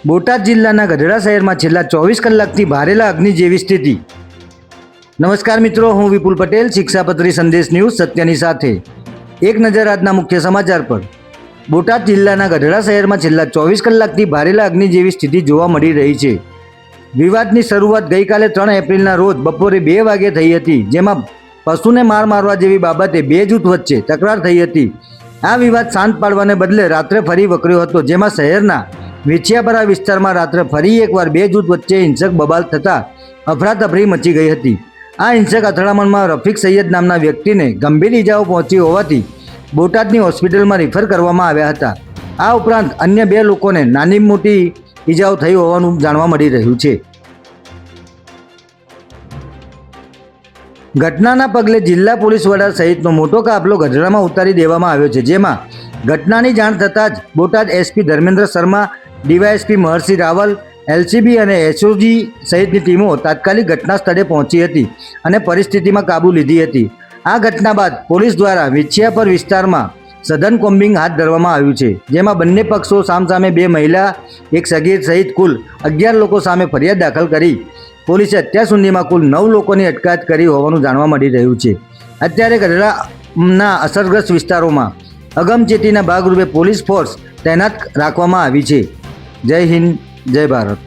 બોટાદ જિલ્લાના ગઢડા શહેરમાં છેલ્લા 24 કલાકથી ભારેલા અગ્નિ જેવી સ્થિતિ। નમસ્કાર મિત્રો, હું વિપુલ પટેલ, શિક્ષાપત્રી સંદેશ ન્યૂઝ સત્યની સાથે। એક નજર આજના મુખ્ય સમાચાર પર। બોટાદ જિલ્લાના ગઢડા શહેરમાં છેલ્લા 24 કલાકથી ભારેલા અગ્નિ જેવી સ્થિતિ જોવા મળી રહી છે। વિવાદની શરૂઆત ગઈકાલે 3 એપ્રિલના રોજ બપોરે 2 વાગે થઈ હતી, જેમાં પશુને મારવા જેવી બાબતે બે જૂથ વચ્ચે તકરાર થઈ હતી। આ વિવાદ શાંત પાડવાને બદલે રાત્રે ફરી વકર્યો હતો, જેમાં શહેરના વેચિયાપરા વિસ્તારમાં રાત્રે ફરી એકવાર બે જૂથ વચ્ચે હિંસક બબાલ થતાં અફરાતફરી મચી ગઈ હતી। આ હિંસક અથડામણમાં રફીક સૈયદ નામના વ્યક્તિને ગંભીર ઈજાઓ પહોંચી હોવાથી બોટાદની હોસ્પિટલમાં રિફર કરવામાં આવ્યા હતા। આ ઉપરાંત અન્ય 2 લોકોને નાની મોટી ઈજાઓ થઈ હોવાનું જાણવા મળી રહ્યું છે। ઘટનાના પગલે જિલ્લા પોલીસ વડા સહિતનો મોટો કાફલો ગઢડામાં ઉતારી દેવામાં આવ્યો છે, જેમાં ઘટનાની જાણ થતાં જ બોટાદ એસપી ધર્મેન્દ્ર શર્મા, ડીવાયએસપી મહર્ષિ રાવલ, એલસીબી અને એસઓજી સહિતની ટીમો તાત્કાલિક ઘટના સ્થળે પહોંચી હતી અને પરિસ્થિતિમાં કાબૂ લીધી હતી। આ ઘટના બાદ પોલીસ દ્વારા વેચિયાપર વિસ્તારમાં સઘન કોમ્બિંગ હાથ ધરવામાં આવ્યું છે, જેમાં બંને પક્ષો સામસામે 2 મહિલા, 1 સગીર સહિત કુલ 11 લોકો સામે ફરિયાદ દાખલ કરી પોલીસે અત્યાર સુધીમાં કુલ 9 લોકોની અટકાયત કરી હોવાનું જાણવા મળી રહ્યું છે। અત્યારે ગઢડાના અસરગ્રસ્ત વિસ્તારોમાં અગમચેતીના ભાગરૂપે પોલીસ ફોર્સ તૈનાત રાખવામાં આવી છે। જય હિન્દ, જય ભારત।